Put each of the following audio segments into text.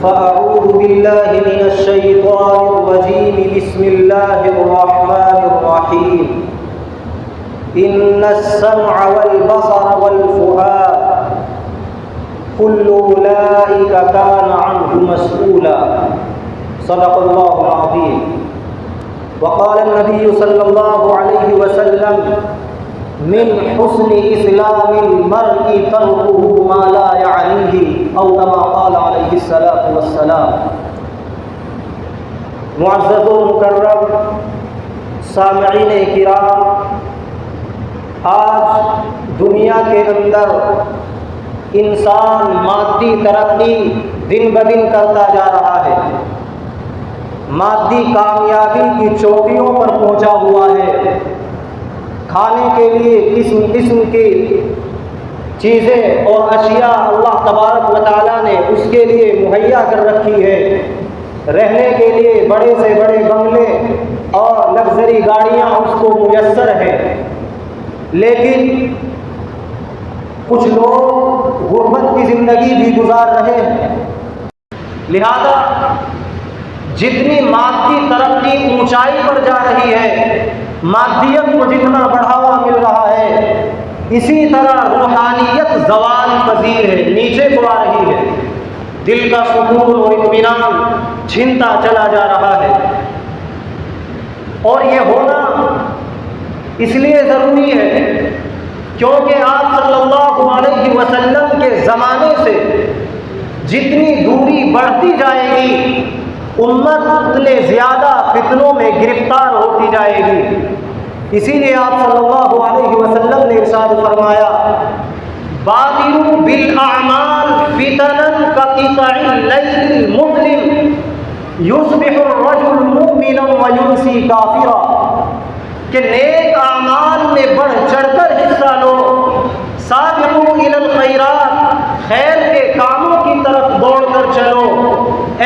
فأعوذ بالله من الشيطان الرجيم بسم الله الرحمن الرحيم إن السمع والبصر والفؤاد كل أولئك كان عنه مسؤولا صدق الله العظيم وقال النبي صلى الله عليه وسلم من حسن اسلام المرء تركه ما لا يعنيه او كما قال عليه الصلاة والسلام۔ معزز و مکرم سامعین کرام، آج دنیا کے اندر انسان مادی ترقی دن بدن کرتا جا رہا ہے، مادی کامیابی کی چوٹیوں پر پہنچا ہوا ہے، کھانے کے لیے قسم قسم کی چیزیں اور اشیاء اللہ تبارک و تعالیٰ نے اس کے لیے مہیا کر رکھی ہے، رہنے کے لیے بڑے سے بڑے بنگلے اور لگژری گاڑیاں اس کو میسر ہیں، لیکن کچھ لوگ غربت کی زندگی بھی گزار رہے ہیں۔ لہذا جتنی مادی ترقی اونچائی پر جا رہی ہے، مادیت کو جتنا بڑھاوا مل رہا ہے، اسی طرح روحانیت زوال پذیر ہے، نیچے کو آ رہی ہے، دل کا سکون اور اطمینان چھنتا چلا جا رہا ہے۔ اور یہ ہونا اس لیے ضروری ہے کیونکہ آپ صلی اللہ علیہ وسلم کے زمانے سے جتنی دوری بڑھتی جائے گی، امت اتنے زیادہ فتنوں میں گرفتار ہوتی جائے گی۔ اسی لیے آپ صلی اللہ علیہ وسلم نے ارشاد فرمایا، بادروا بالاعمال فتنا كقطع الليل المظلم يصبح الرجل مؤمنا ويمسي كافرا، کہ نیک اعمال میں بڑھ چڑھ کر حصہ لو، سابقوا الى الخیرات، خیر کے کاموں کی طرف دوڑ کر چلو،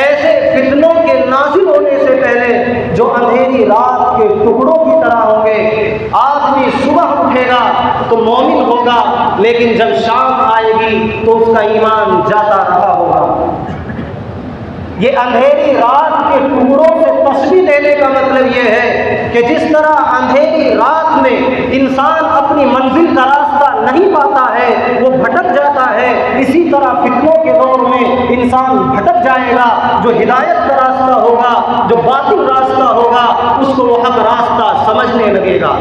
ایسے فتنوں کے نازل ہونے سے پہلے جو اندھیری رات کے ٹکڑوں کی طرح ہوں گے۔ آدمی صبح اٹھے گا تو مومن ہوگا، لیکن جب شام آئے گی تو اس کا ایمان جاتا رہا ہوگا۔ یہ اندھیری رات کے ٹکڑوں سے تشبیہ دینے کا مطلب یہ ہے کہ جس طرح اندھیری رات میں انسان اپنی منزل کا راستہ نہیں پاتا ہے، وہ بھٹک جاتا ہے، اسی طرح فتنوں کے دور میں انسان بھٹک جائے گا۔ جو ہدایت کا راستہ ہوگا، جو باطل راستہ ہوگا، اس کو وہ حق راستہ سمجھنے لگے گا۔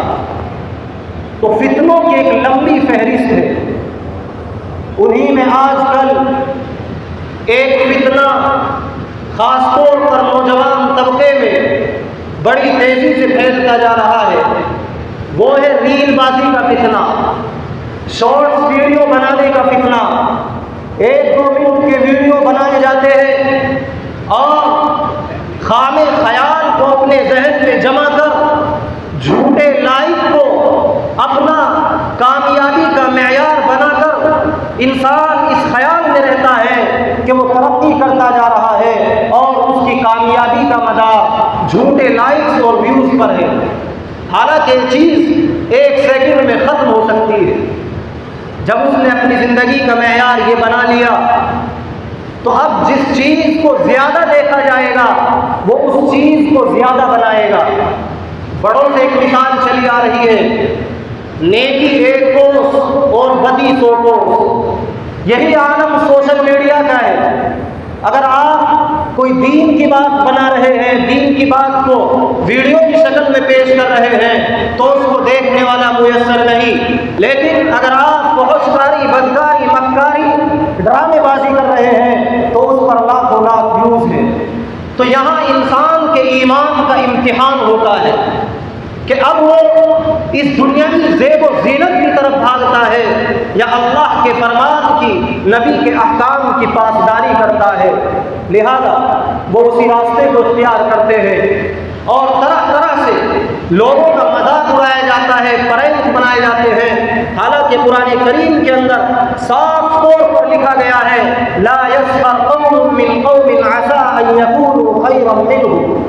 تو فتنوں کی ایک لمبی فہرست ہے، انہی میں آج کل ایک فتنہ خاص طور پر نوجوان طبقے میں بڑی تیزی سے پھیلتا جا رہا ہے، وہ ہے ریل بازی کا فتنہ، شارٹس ویڈیو بنانے کا فتنہ۔ 1-2 منٹ کے ویڈیو بنائے جاتے ہیں اور خام خیال کو اپنے ذہن میں جمع کر جھوٹے لائق کو اپنا کامیابی کا معیار بنا کر انسان اس خیال میں رہتا ہے کہ وہ ترقی کرتا جا رہا ہے اور اس کی کامیابی کا مدار جھوٹے لائکس اور ویوز پر ہے، حالانکہ یہ چیز 1 سیکنڈ میں ختم ہو سکتی ہے۔ جب اس نے اپنی زندگی کا معیار یہ بنا لیا تو اب جس چیز کو زیادہ دیکھا جائے گا وہ اس چیز کو زیادہ بنائے گا۔ بڑوں سے ایک مثال چلی آ رہی ہے، نیکی 1 کوس اور بدی 100 کوس، یہی عالم سوشل میڈیا کا ہے۔ اگر آپ کوئی دین کی بات بنا رہے ہیں، دین کی بات کو ویڈیو کی شکل میں پیش کر رہے ہیں تو اس کو دیکھنے والا میسر نہیں، لیکن اگر آپ فحشکاری، بدکاری، مکاری، ڈرامے بازی کر رہے ہیں تو اس پر لاکھوں لاکھ ویوز ہیں۔ تو یہاں انسان کے ایمان کا امتحان ہوتا ہے کہ اب وہ اس دنیاوی زیب و زینت کی طرف بھاگتا ہے یا اللہ کے فرمان کی، نبی کے احکام کی پاسداری کرتا ہے۔ لہذا وہ اسی راستے کو اختیار کرتے ہیں اور طرح طرح سے لوگوں کا مذاق اڑایا جاتا ہے، پرینک بنائے جاتے ہیں، حالانکہ قرآن کریم کے اندر صاف طور پر لکھا گیا ہے لا یسخر قوم من قوم عسى ان يكونوا خيرا منهم،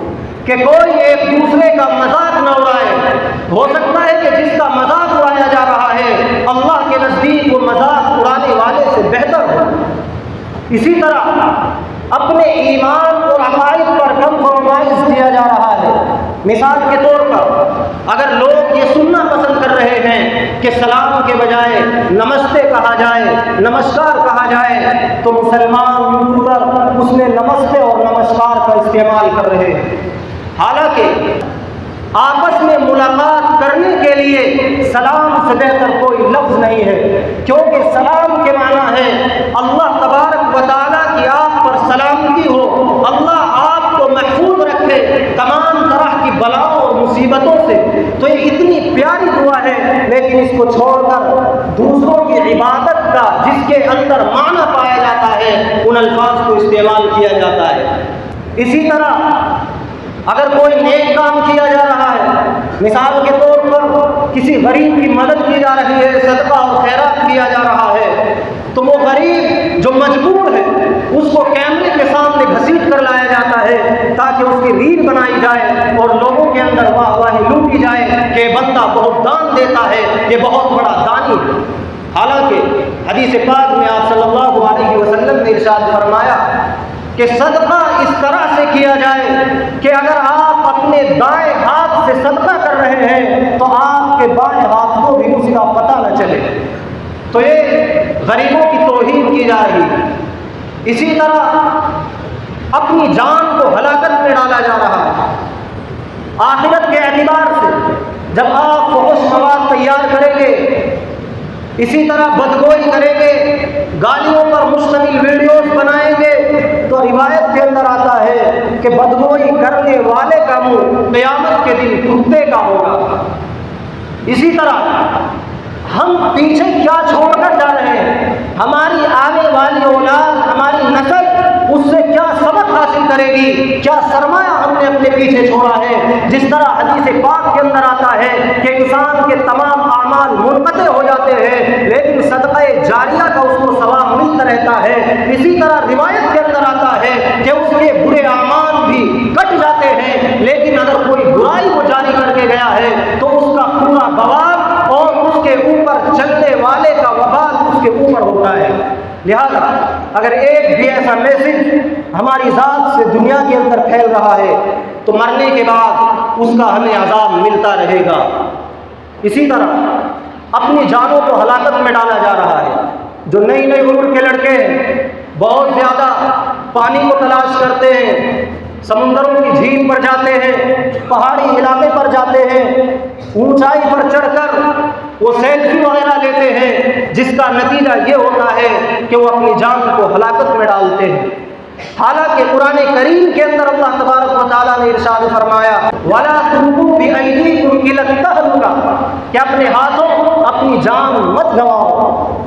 کہ کوئی ایک دوسرے کا مذاق نہ اڑائے۔ ہو سکتا ہے کہ جس کا مذاق اڑایا جا رہا ہے اللہ کے نزدیک وہ مذاق اڑانے والے سے بہتر ہو۔ اسی طرح اپنے ایمان اور عقائد پر کمپرومائز کیا جا رہا ہے۔ مثال کے طور پر اگر لوگ یہ سننا پسند کر رہے ہیں کہ سلام کے بجائے نمستے کہا جائے، نمسکار کہا جائے، تو مسلمان یوٹیوبر اس میں نمستے اور نمسکار کا استعمال کر رہے ہیں، حالانکہ آپس میں ملاقات کرنے کے لیے سلام سے بہتر کوئی لفظ نہیں ہے، کیونکہ سلام کے معنی ہے اللہ تبارک و تعالیٰ کی آپ پر سلامتی ہو، اللہ آپ کو محفوظ رکھے تمام طرح کی بلاؤں اور مصیبتوں سے۔ تو یہ اتنی پیاری دعا ہے، لیکن اس کو چھوڑ کر دوسروں کی عبادت کا جس کے اندر معنی پایا جاتا ہے ان الفاظ کو استعمال کیا جاتا ہے۔ اسی طرح اگر کوئی نیک کام کیا جا رہا ہے، مثال کے طور پر کسی غریب کی مدد کی جا رہی ہے، صدقہ اور خیرات کیا جا رہا ہے، تو وہ غریب جو مجبور ہے اس کو کیمرے کے سامنے گھسیٹ کر لایا جاتا ہے تاکہ اس کی ریل بنائی جائے اور لوگوں کے اندر واہ واہی لوٹی جائے کہ بندہ بہت دان دیتا ہے، یہ بہت بڑا دانی ہے۔ حالانکہ حدیث پاک میں آپ صلی اللہ علیہ وسلم نے ارشاد فرمایا کہ صدقہ اس طرح سے کیا جائے کہ اگر آپ اپنے دائیں ہاتھ سے صدقہ کر رہے ہیں تو آپ کے بائیں ہاتھ کو بھی اس کا پتہ نہ چلے۔ تو یہ غریبوں کی توہین کی جا رہی ہے۔ اسی طرح اپنی جان کو ہلاکت میں ڈالا جا رہا ہے۔ آخرت کے اعتبار سے جب آپ فحش مواد تیار کریں گے، اسی طرح بدگوئی کریں گے، گالیوں پر مشتمل ویڈیوز بنائیں گے، تو روایت کے اندر آتا ہے کہ بدگوئی کرنے والے کا منہ قیامت کے دن کتے کا ہوگا۔ اسی طرح ہم پیچھے کیا چھوڑ کر جا رہے ہیں، ہماری آنے والی اولاد، ہماری نسل اس سے کیا سبق حاصل کرے گی، کیا سرمایہ ہم نے اپنے پیچھے چھوڑا ہے۔ جس طرح حدیث پاک کے اندر آتا ہے کہ انسان کے تمام اعمال منقطع ہو جاتے ہیں لیکن صدقہ جاریہ کا اس کو ثواب ملتا رہتا ہے، اسی طرح روایت کے اندر آتا ہے کہ اس کے برے اعمال بھی کٹ جاتے ہیں لیکن اگر کوئی برائی وہ جاری کر کے گیا ہے تو اس کا پورا بوال اور اس کے اوپر چلنے والے کا وبال اس کے اوپر ہوتا ہے۔ لہذا اگر ایک بھی ایسا میسج ہماری ذات سے دنیا کے اندر پھیل رہا ہے تو مرنے کے بعد اس کا ہمیں عذاب ملتا رہے گا۔ اسی طرح اپنی جانوں کو ہلاکت میں ڈالا جا رہا ہے۔ جو نئی نئی عمر کے لڑکے ہیں بہت زیادہ پانی کو تلاش کرتے ہیں، سمندروں کی جھیل پر جاتے ہیں، پہاڑی علاقے پر جاتے ہیں، اونچائی پر چڑھ کر وہ سیلفی وغیرہ لیتے ہیں، جس کا نتیجہ یہ ہوتا ہے کہ وہ اپنی جان کو ہلاکت میں ڈالتے ہیں۔ حالانکہ قرآن کریم کے اندر اللہ تبارک و تعالیٰ نے ارشاد فرمایا وَلَا تُلْقُوا بِأَيْدِيكُمْ إِلَى التَّهْلُكَةِ کہ اپنے ہاتھوں اپنی جان مت گنواؤ۔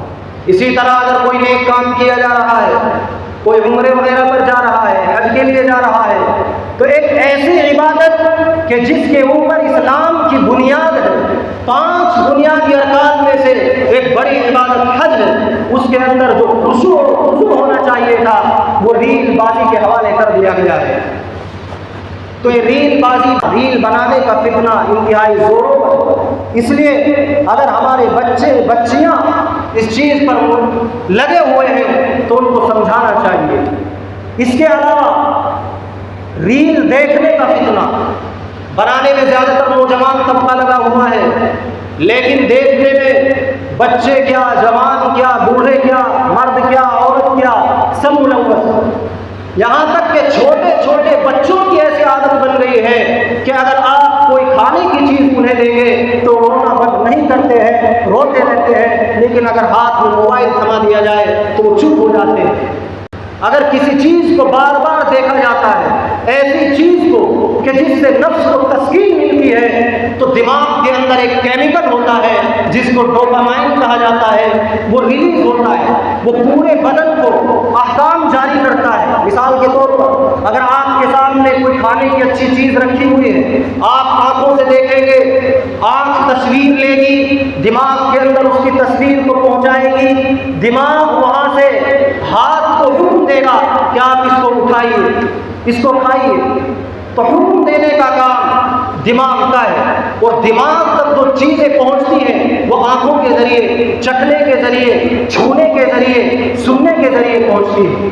اسی طرح اگر کوئی نیک کام کیا جا رہا ہے، کوئی عمرے وغیرہ پر جا رہا ہے، حج کے لیے جا رہا ہے، تو ایک ایسی عبادت کہ جس کے اوپر اسلام کی بنیاد ہے، 5 بنیادی ارکان میں سے ایک بڑی عبادت حج ہے، اس کے اندر جو خشوع ہونا چاہیے تھا وہ ریل بازی کے حوالے کر دیا گیا ہے۔ تو یہ ریل بازی، ریل بنانے کا فتنہ انتہائی زوروں پر، اس لیے اگر ہمارے بچے بچیاں اس چیز پر لگے ہوئے ہیں تو ان کو سمجھانا چاہیے۔ اس کے علاوہ ریل دیکھنے کا فتنہ بنانے میں زیادہ تر نوجوان طبقہ لگا ہوا ہے، لیکن دیکھنے میں بچے کیا، جوان کیا، بوڑھے کیا، مرد کیا، عورت کیا، سب ملوث۔ یہاں تک کہ چھوٹے چھوٹے بچوں کی ایسی عادت بن گئی ہے کہ اگر آپ کوئی کھانے کی چیز انہیں دیں گے تو رونا بند نہیں کرتے ہیں، روتے رہتے ہیں، لیکن اگر ہاتھ میں موبائل تھما دیا جائے تو وہ چپ ہو جاتے ہیں۔ اگر کسی چیز کو بار بار دیکھا جاتا ہے، ایسی چیز کو کہ جس سے نفس کو تسکین ملتی ہے، تو دماغ کے اندر ایک کیمیکل ہوتا ہے جس کو ڈوپامائن کہا جاتا ہے، وہ ریلیز ہوتا ہے، وہ پورے بدن کو احکام جاری کرتا ہے۔ مثال کے طور پر اگر آپ کے سامنے کوئی کھانے کی اچھی چیز رکھی ہوئی ہے، آپ آنکھوں سے دیکھیں گے، آنکھ تصویر لے گی، دماغ کے اندر اس کی تصویر کو پہنچائے گی، دماغ وہاں سے ہاتھ کو حکم دے گا کہ آپ اس کو اٹھائیے، اس کو کھائیے۔ تو حکم دینے کا کام دماغ کا ہے، اور دماغ تک جو چیزیں پہنچتی ہیں وہ آنکھوں کے ذریعے، چکھنے کے ذریعے، چھونے کے ذریعے، سننے کے ذریعے پہنچتی ہے۔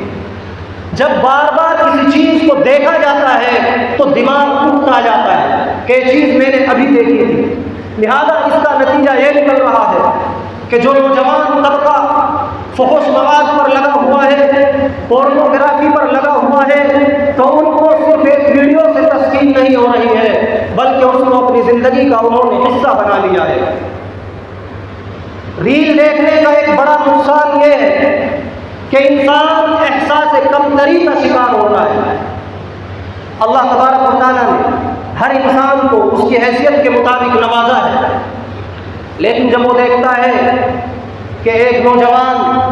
جب بار بار کسی چیز کو دیکھا جاتا ہے تو دماغ اٹھتا جاتا ہے کہ یہ چیز میں نے ابھی دیکھی تھی. لہذا اس کا نتیجہ یہ نکل رہا ہے کہ جو نوجوان طبقہ فحش مواد پر لگا ہوا ہے، پورنوگرافی پر لگا ہوا ہے، تو ان کو صرف ایک ویڈیو سے تسکین نہیں ہو رہی ہے بلکہ اس کو اپنی زندگی کا انہوں نے حصہ بنا لیا ہے. ریل دیکھنے کا ایک بڑا نقصان یہ ہے کہ انسان احساس کمتری کا شکار ہوتا ہے. اللہ تبارک و تعالیٰ نے ہر انسان کو اس کی حیثیت کے مطابق نوازا ہے، لیکن جب وہ دیکھتا ہے کہ ایک نوجوان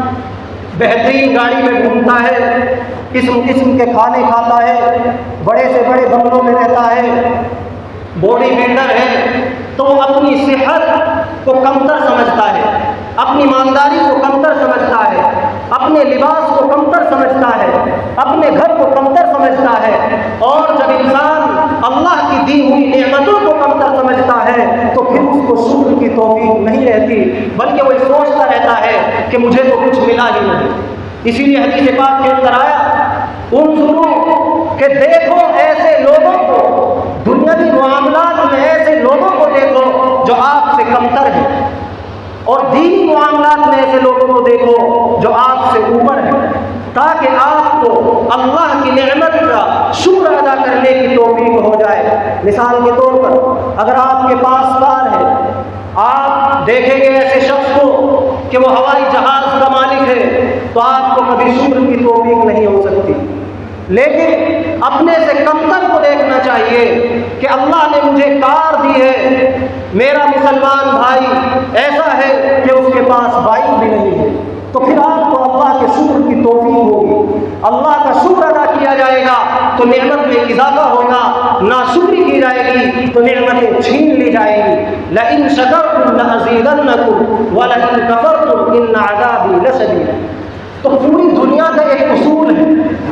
بہترین گاڑی میں گھومتا ہے، قسم قسم کے کھانے کھاتا ہے، بڑے سے بڑے بنگلوں میں رہتا ہے، باڈی بلڈر ہے، تو وہ اپنی صحت کو کمتر سمجھتا ہے، اپنی ایمانداری کو کمتر سمجھتا ہے، اپنے لباس کو کمتر سمجھتا ہے، اپنے گھر کو کمتر سمجھتا ہے. اور جب انسان اللہ کی دی ہوئی نعمتوں کو کمتر سمجھتا ہے تو پھر اس کو شکر کی توفیق نہیں رہتی بلکہ وہ سوچتا رہتا ہے کہ مجھے تو کچھ ملا ہی نہیں. اسی لیے حدیث پاک کے اندر آیا انظروا کہ دیکھو ایسے لوگوں کو، دنیاوی معاملات میں ایسے لوگوں کو دیکھو جو آپ سے کمتر ہیں، اور دینی معاملات میں ایسے لوگوں کو دیکھو جو آپ سے اوپر ہیں، تاکہ آپ کو اللہ کی نعمت کا شکر ادا کرنے کی توفیق ہو جائے. مثال کے طور پر اگر آپ کے پاس کار ہے، آپ دیکھیں گے ایسے شخص کو کہ وہ ہوائی جہاز کا مالک ہے تو آپ کو کبھی شکر کی توفیق نہیں ہو سکتی. لیکن اپنے سے کمتر کو دیکھنا چاہیے کہ اللہ نے مجھے کار دی ہے، میرا مسلمان بھائی ایسا ہے کہ اس کے پاس بائک بھی نہیں ہے، تو پھر آپ کو اللہ کے شکر کی توفیق ہوگی، اللہ کا شکر ادا کیا جائے گا تو نعمت میں اضافہ ہوگا، ناشکری کی جائے گی تو نعمتیں چھین لی جائے گی. لئن شکرتم لازیدنکم ولئن کفرتم ان عذابی لشدید. تو پوری دنیا کا ایک اصول ہے،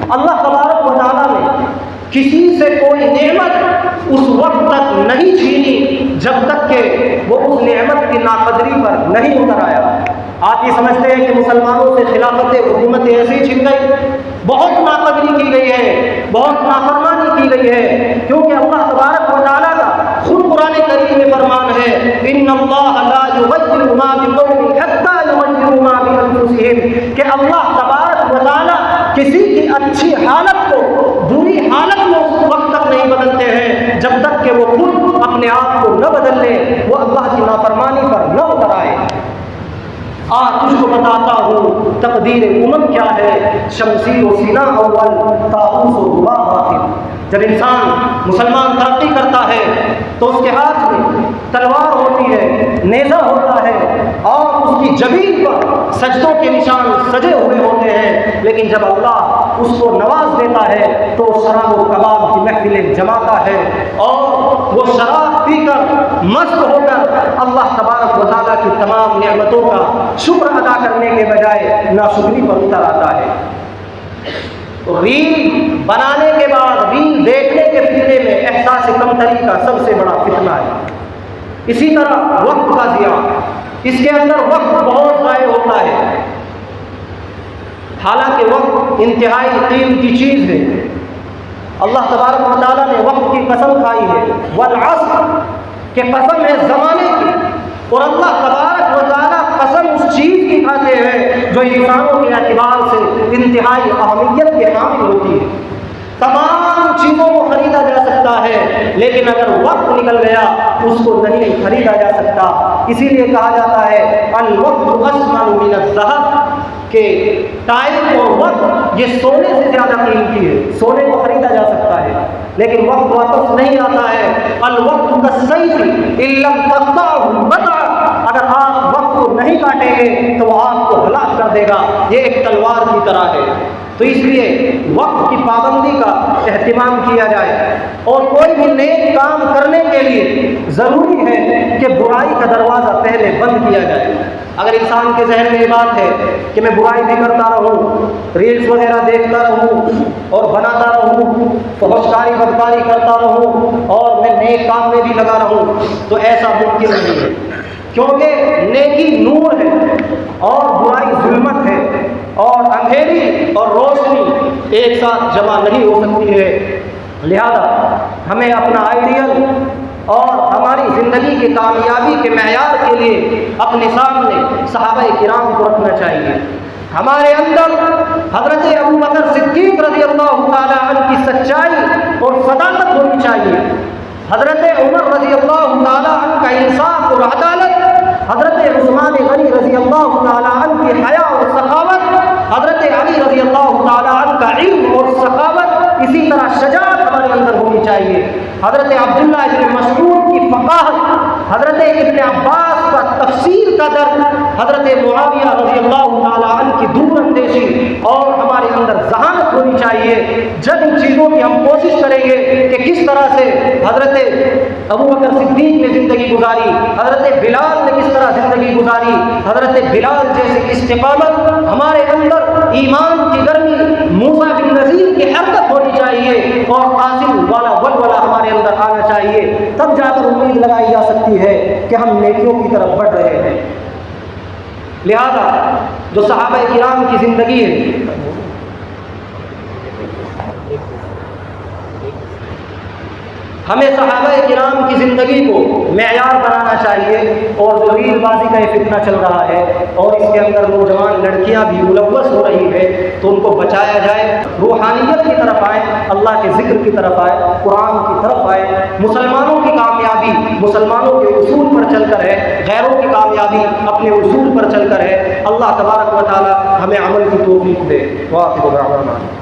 اللہ تبارک و تعالیٰ نے کسی سے کوئی نعمت اس وقت تک نہیں چھینی جب تک کہ وہ اس نعمت کی ناقدری پر نہیں اتر آیا. آپ یہ سمجھتے ہیں کہ مسلمانوں سے خلافت حکومت ایسی چھن گئی؟ بہت ناقدری کی گئی ہے، بہت نافرمانی کی گئی ہے، کیونکہ اللہ تبارک و تعالیٰ کا خود قرآن کریم میں فرمان ہے ان اللہ لا یغیر ما بقوم حتی یغیروا ما بانفسہم، کہ اللہ تبارک و تعالیٰ کسی کی اچھی حالت کو بری حالت میں اس وقت تک نہیں بدلتے ہیں جب تک کہ وہ خود اپنے آپ کو نہ بدل لے، وہ اللہ کی نافرمانی پر نہ اتر آئے. آج تجھ کو بتاتا ہوں تقدیر امم کیا ہے، شمشیر و سینہ اول طاؤس و ربا باطن. جب انسان مسلمان ترقی کرتا ہے تو اس کے ہاتھ میں تلوار ہوتی ہے، نیزہ ہوتا ہے، اور اس کی جبین پر سجدوں کے نشان سجے ہوئے ہوتے ہیں. لیکن جب اللہ اس کو نواز دیتا ہے تو شراب و کباب کی محفلیں جماتا ہے اور وہ شراب پی کر مست ہو کر اللہ تبارک و تعالیٰ کی تمام نعمتوں کا شکر ادا کرنے کے بجائے ناشکری پر اتر آتا ہے. تو ریل بنانے کے بعد ریل دیکھنے کے فتنے میں احساس کمتری کا سب سے بڑا فتنہ ہے. اسی طرح وقت کا ضیاع، اس کے اندر وقت بہت ضائع ہوتا ہے، حالانکہ وقت انتہائی قیمتی چیز ہے. اللہ تبارک و تعالیٰ نے وقت کی قسم کھائی ہے، والعصر، کہ قسم ہے زمانے کی، اور اللہ تبارک و تعالیٰ قسم اس چیز کی کھاتے ہیں جو انسانوں کے اعتبار سے انتہائی اہمیت کے حامل ہوتی ہے. تمام چیزوں کو خریدا جا سکتا ہے لیکن اگر وقت نکل گیا اس کو نہیں خریدا جا سکتا. اسی لیے کہا جاتا ہے الوقت اثمن من الذهب، کہ ٹائم اور وقت یہ سونے سے زیادہ قیمتی ہے. سونے کو خریدا جا سکتا ہے لیکن وقت واپس نہیں آتا ہے. الوقت کالسیف ان لم تقطعه قطع، اگر آپ وقت کو نہیں کاٹیں گے تو وہ آپ کو ہلاک کر دے گا. یہ ایک تلوار کی طرح ہے. تو اس لیے وقت کی پابندی کا اہتمام کیا جائے، اور کوئی بھی نیک کام کرنے کے لیے ضروری ہے کہ برائی کا دروازہ پہلے بند کیا جائے. اگر انسان کے ذہن میں یہ بات ہے کہ میں برائی بھی کرتا رہوں، ریلز وغیرہ دیکھتا رہوں اور بناتا رہوں، فحشکاری بدکاری کرتا رہوں اور میں نیک کام میں بھی لگا رہوں، تو ایسا ممکن نہیں ہے، کیونکہ نیکی نور ہے اور برائی ظلمت ہے. اور اندھیری اور روشنی ایک ساتھ جمع نہیں ہو سکتی ہے۔ لہذا ہمیں اپنا آئیڈیل اور ہماری زندگی کی کامیابی کے معیار کے لیے اپنے سامنے صحابہ کرام کو رکھنا چاہیے۔ ہمارے اندر حضرت ابوبکر صدیق رضی اللہ تعالیٰ عنہ کی سچائی اور صداقت ہونی چاہیے، حضرت عمر رضی اللہ تعالیٰ عنہ کا انصاف اور عدالت، حضرت عثمان غنی رضی اللہ تعالیٰ عنہ کی حیا اور سخاوت، حضرت علی رضی اللہ تعالیٰ عنہ کا علم اور سخاوت، اسی طرح شجاعت ہمارے اندر ہونی چاہیے۔ حضرت عبداللہ ابن مسعود کی فقاہت، حضرت ابن عباس کا تفسیر کا درد، حضرت معاویہ رضی اللہ تعالیٰ عنہ کی دور اندیشی اور ہمارے اندر ذہانت ہونی چاہیے۔ جب ان چیزوں کی ہم کوشش کریں گے کہ کس طرح سے حضرت ابوبکر صدیق نے زندگی گزاری، حضرت بلال نے کس طرح زندگی گزاری، حضرت بلال جیسے استقامت ہمارے اندر ایمان کی گرمی موسیٰ بن نذیر کی حرکت ہونی چاہیے اور قاسم والا ولولہ ہمارے اندر آنا چاہیے، تب جا کر امید لگائی جا سکتی ہے کہ ہم نیکیوں کی طرف بڑھ رہے ہیں۔ لہذا جو صحابہ کرام کی زندگی ہے، ہمیں صحابہ کرام کی زندگی کو معیار بنانا چاہیے، اور جو ریل بازی کا یہ فتنہ چل رہا ہے اور اس کے اندر نوجوان لڑکیاں بھی ملوث ہو رہی ہے، تو ان کو بچایا جائے، روحانیت کی طرف آئے، اللہ کے ذکر کی طرف آئے، قرآن کی طرف آئے۔ مسلمانوں کی کامیابی مسلمانوں کے اصول پر چل کر ہے، غیروں کی کامیابی اپنے اصول پر چل کر ہے۔ اللہ تبارک و تعالی ہمیں عمل کی توفیق دے۔ واقعہ